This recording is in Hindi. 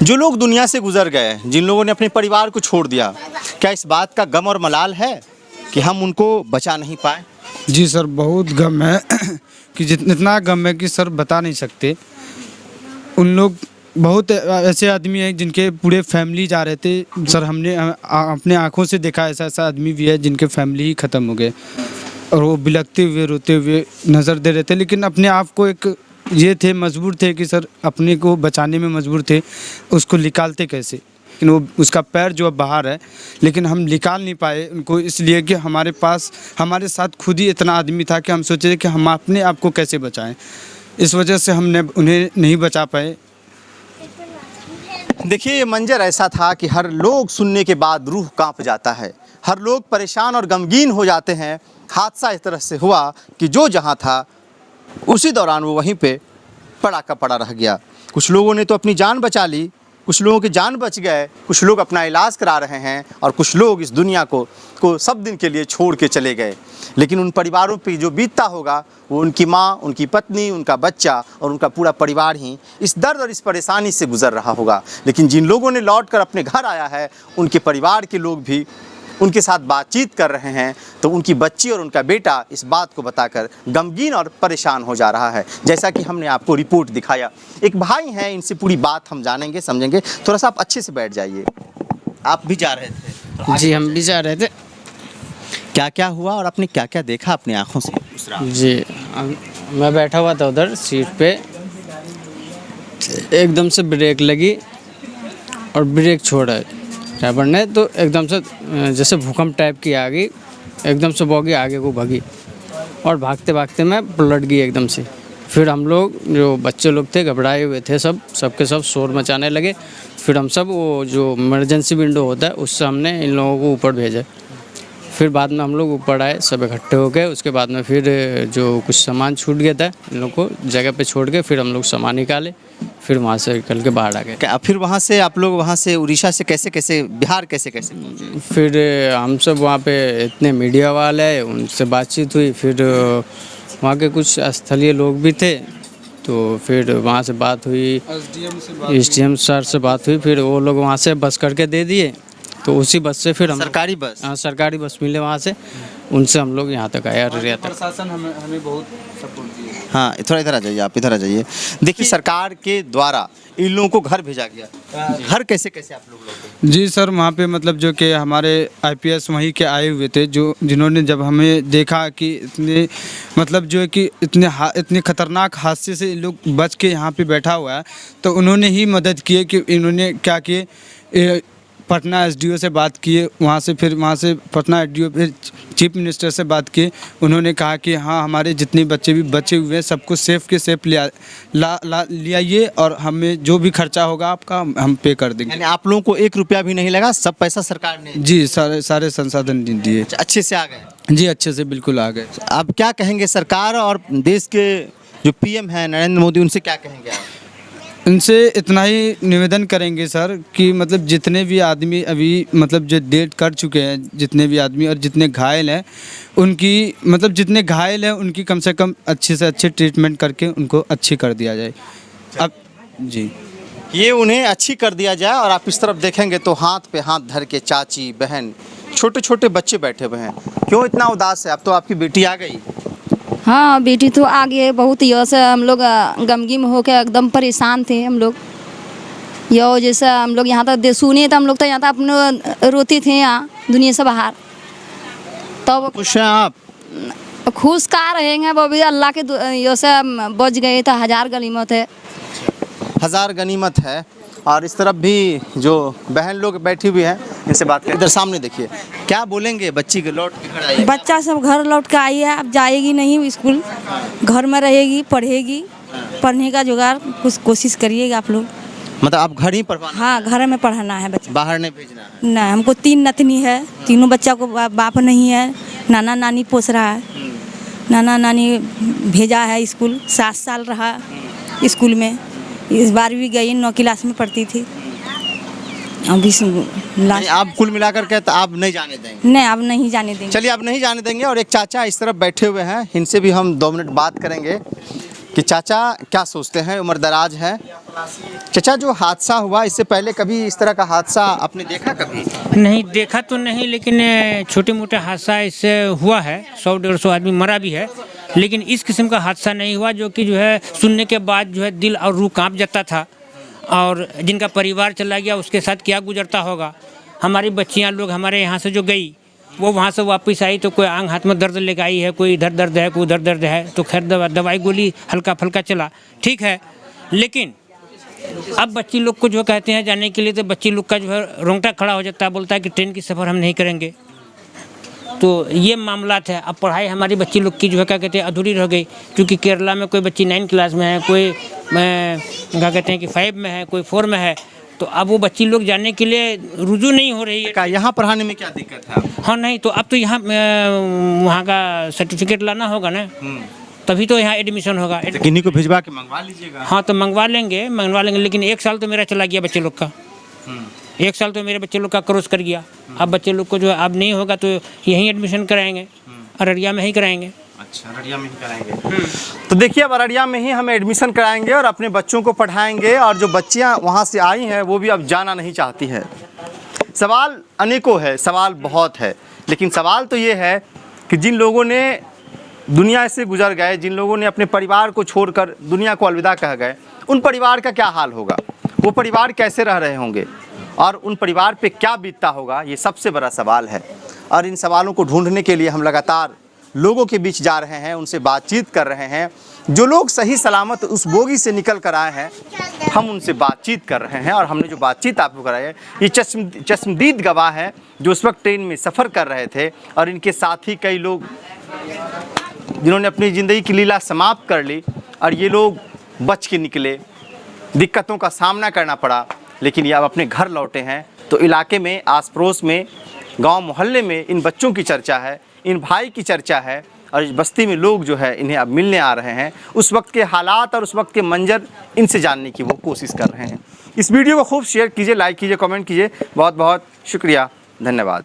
जो लोग दुनिया से गुजर गए, जिन लोगों ने अपने परिवार को छोड़ दिया, क्या इस बात का गम और मलाल है कि हम उनको बचा नहीं पाए? जी सर, बहुत गम है कि इतना गम है कि सर बता नहीं सकते। उन लोग बहुत ऐसे आदमी हैं जिनके पूरे फैमिली जा रहे थे सर। हमने अपने आंखों से देखा, ऐसा ऐसा आदमी भी है जिनके फैमिली ही ख़त्म हो गए और वो बिलखते हुए रोते हुए नज़र दे रहे थे, लेकिन अपने आप को एक ये थे, मजबूर थे कि सर अपने को बचाने में मजबूर थे। उसको निकालते कैसे, लेकिन वो उसका पैर जो अब बाहर है, लेकिन हम निकाल नहीं पाए उनको, इसलिए कि हमारे पास हमारे साथ खुद ही इतना आदमी था कि हम सोचे कि हम अपने आप को कैसे बचाएं। इस वजह से हमने उन्हें नहीं बचा पाए। देखिए, ये मंजर ऐसा था कि हर लोग सुनने के बाद रूह कांप जाता है, हर लोग परेशान और गमगीन हो जाते हैं। हादसा इस तरह से हुआ कि जो जहां था उसी दौरान वो वहीं पे पड़ा का पड़ा रह गया। कुछ लोगों ने तो अपनी जान बचा ली, कुछ लोगों की जान बच गए, कुछ लोग अपना इलाज करा रहे हैं और कुछ लोग इस दुनिया को सब दिन के लिए छोड़ के चले गए। लेकिन उन परिवारों पे जो बीतता होगा वो उनकी माँ, उनकी पत्नी, उनका बच्चा और उनका पूरा परिवार ही इस दर्द और इस परेशानी से गुजर रहा होगा। लेकिन जिन लोगों ने लौट कर अपने घर आया है, उनके परिवार के लोग भी उनके साथ बातचीत कर रहे हैं, तो उनकी बच्ची और उनका बेटा इस बात को बताकर गमगीन और परेशान हो जा रहा है। जैसा कि हमने आपको रिपोर्ट दिखाया, एक भाई हैं, इनसे पूरी बात हम जानेंगे, समझेंगे। थोड़ा सा आप अच्छे से बैठ जाइए। आप भी जा रहे थे? जी, हम भी जा रहे थे। क्या क्या हुआ और आपने क्या क्या देखा अपनी आंखों से? जी, मैं बैठा हुआ था उधर सीट पे, एकदम से ब्रेक लगी और ब्रेक छोड़ा ड्राइवर ने, तो एकदम से जैसे भूकंप टाइप की आ गई, एकदम से बॉगी आगे को भागी और भागते भागते मैं पलट गई एकदम से। फिर हम लोग जो बच्चे लोग थे घबराए हुए थे, सबके सब शोर मचाने लगे। फिर हम सब वो जो इमरजेंसी विंडो होता है उससे हमने इन लोगों को ऊपर भेजा। फिर बाद में हम लोग ऊपर आए सब इकट्ठे हो गए। उसके बाद में फिर जो कुछ सामान छूट गया था इन लोग को जगह पे छोड़ के फिर हम लोग सामान निकाले, फिर वहाँ से निकल के बाहर आ गए। फिर वहाँ से आप लोग वहाँ से उड़ीसा से कैसे बिहार कैसे पहुँचे? फिर हम सब वहाँ पे इतने मीडिया वाले उनसे बातचीत हुई, फिर वहाँ के कुछ स्थलीय लोग भी थे, तो फिर वहाँ से बात हुई, SDM सर से बात हुई। फिर वो लोग वहाँ से बस करके दे दिए, तो उसी बस से फिर हम सरकारी बस? हाँ, सरकारी बस मिले वहाँ से, उनसे हम लोग यहाँ तक आए अररिया तक। प्रशासन हमें बहुत सपोर्ट दिया। हाँ, थोड़ा इधर आ जाइए, आप इधर आ जाइए। देखिए, सरकार के द्वारा इन लोगों को घर भेजा गया। घर कैसे कैसे आप लोग? जी सर, वहाँ पे मतलब जो कि हमारे IPS वहीं के आए हुए थे, जो जिन्होंने जब हमें देखा कि इतने मतलब जो है कि इतने ख़तरनाक हादसे से लोग बच के यहाँ पे बैठा हुआ है, तो उन्होंने ही मदद की है। कि इन्होंने क्या किए, पटना SDO से बात किए, वहाँ से पटना SDO फिर चीफ मिनिस्टर से बात की। उन्होंने कहा कि हाँ, हमारे जितने बच्चे भी बचे हुए हैं सबको सेफ़ के सेफ़ ले आइए और हमें जो भी खर्चा होगा आपका हम पे कर देंगे। यानी आप लोगों को 1 रुपया भी नहीं लगा, सब पैसा सरकार ने? जी, सारे संसाधन दिए। अच्छे से आ गए? जी, अच्छे से बिल्कुल आ गए। आप क्या कहेंगे सरकार और देश के जो PM हैं नरेंद्र मोदी, उनसे क्या कहेंगे आप? इनसे इतना ही निवेदन करेंगे सर कि मतलब जितने भी आदमी अभी मतलब जो डेथ कर चुके हैं, जितने भी आदमी और जितने घायल हैं उनकी कम से कम अच्छे से अच्छे ट्रीटमेंट करके उनको अच्छी कर दिया जाए। अब जी, ये उन्हें अच्छी कर दिया जाए। और आप इस तरफ देखेंगे तो हाथ पे हाथ धर के चाची, बहन, छोटे छोटे बच्चे बैठे हुए हैं। क्यों इतना उदास है? अब तो आपकी बेटी आ गई। हाँ, बेटी तो आ गई है। बहुत यो से हम लोग गमगीन हो के एकदम परेशान थे हम लोग। यो जैसे हम लोग यहाँ तक सुने तो हम लोग तो यहाँ तक अपने रोते थे यहाँ दुनिया से बाहर। तो खुश हैं आप? खुश कहाँ रहेंगे, वो भी अल्लाह के यो से बच गए तो 1000 गनीमत है। 1000 गनीमत है। और इस तरफ भी जो बहन लोग बैठी हुई हैं, इनसे बात करें। इधर सामने देखिए, क्या बोलेंगे बच्ची के लौट के घर आई? बच्चा सब घर लौट के आई है, अब जाएगी नहीं स्कूल, घर में रहेगी, पढ़ेगी। पढ़ने का जुगाड़ कुछ कोशिश करिएगा आप लोग। मतलब आप घर ही पढ़वाना? हाँ, घर में पढ़ाना है बच्चा, बाहर नहीं भेजना है? नहीं, हमको 3 नतनी है, तीनों बच्चा को बाप नहीं है, नाना नानी पोस रहा है। नाना नानी भेजा है स्कूल, 7 साल रहा स्कूल में। इस बार भी गई, 9 क्लास में पढ़ती थी। अभी आप कुल मिलाकर के तो आप नहीं जाने देंगे? नहीं, अब नहीं जाने देंगे। चलिए, अब नहीं जाने देंगे। और एक चाचा इस तरफ बैठे हुए हैं, इनसे भी हम 2 मिनट बात करेंगे। कि चाचा क्या सोचते हैं, उम्र दराज है। चाचा, जो हादसा हुआ इससे पहले कभी इस तरह का हादसा आपने देखा कभी? नहीं देखा तो नहीं, लेकिन छोटे मोटे हादसा इससे हुआ है, 100-150 आदमी मरा भी है, लेकिन इस किस्म का हादसा नहीं हुआ जो कि जो है सुनने के बाद जो है दिल और रूह कांप जाता था। और जिनका परिवार चला गया उसके साथ क्या गुजरता होगा। हमारी बच्चियां लोग हमारे यहाँ से जो गई वो वहाँ से वापस आई तो कोई आंग हाथ में दर्द लेकर आई है, कोई इधर दर्द है, कोई उधर दर्द है, तो खैर दवाई गोली हल्का फुल्का चला, ठीक है। लेकिन अब बच्ची लोग को जो कहते हैं जाने के लिए, तो बच्ची लोग का जो है रोंगटा खड़ा हो जाता है, बोलता है कि ट्रेन की सफ़र हम नहीं करेंगे। तो ये मामला है। अब पढ़ाई हमारी बच्ची लोग की जो है क्या कहते हैं अधूरी रह गई, क्योंकि केरला में कोई बच्ची 9 क्लास में है, कोई क्या कहते हैं कि 5 में है, कोई 4 में है। तो अब वो बच्ची लोग जाने के लिए रुजू नहीं हो रही है। क्या यहाँ पढ़ाने में क्या दिक्कत है? हाँ नहीं, तो अब तो यहाँ वहाँ का सर्टिफिकेट लाना होगा ना, तभी तो यहाँ एडमिशन होगा। तो किन्हीं को भिजवा के मंगवा लीजिएगा। हाँ तो मंगवा लेंगे, लेकिन 1 साल तो मेरा चला गया बच्चे लोग का। 1 साल तो मेरे बच्चे लोग का क्रॉस कर गया। अब बच्चे लोग को जो अब नहीं होगा तो यहीं एडमिशन कराएंगे, अररिया में ही कराएंगे। अच्छा, अररिया में ही कराएंगे। तो देखिए, अब अररिया में ही हम एडमिशन कराएंगे और अपने बच्चों को पढ़ाएंगे। और जो बच्चियां वहां से आई हैं वो भी अब जाना नहीं चाहती है। सवाल अनेकों है, सवाल बहुत है, लेकिन सवाल तो ये है कि जिन लोगों ने दुनिया से गुजर गए, जिन लोगों ने अपने परिवार को छोड़कर दुनिया को अलविदा कह गए, उन परिवार का क्या हाल होगा, वो परिवार कैसे रह रहे होंगे और उन परिवार पे क्या बीतता होगा, ये सबसे बड़ा सवाल है। और इन सवालों को ढूंढने के लिए हम लगातार लोगों के बीच जा रहे हैं, उनसे बातचीत कर रहे हैं। जो लोग सही सलामत उस बोगी से निकल कर आए हैं, हम उनसे बातचीत कर रहे हैं। और हमने जो बातचीत आपको कराई है, ये चश्मदीद गवाह हैं जो उस वक्त ट्रेन में सफ़र कर रहे थे, और इनके साथ ही कई लोग जिन्होंने अपनी ज़िंदगी की लीला समाप्त कर ली, और ये लोग बच के निकले, दिक्कतों का सामना करना पड़ा, लेकिन ये अब अपने घर लौटे हैं। तो इलाके में, आस पड़ोस में, गांव मोहल्ले में इन बच्चों की चर्चा है, इन भाई की चर्चा है, और इस बस्ती में लोग जो है इन्हें अब मिलने आ रहे हैं। उस वक्त के हालात और उस वक्त के मंजर इनसे जानने की वो कोशिश कर रहे हैं। इस वीडियो को खूब शेयर कीजिए, लाइक कीजिए, कमेंट कीजिए। बहुत बहुत शुक्रिया, धन्यवाद।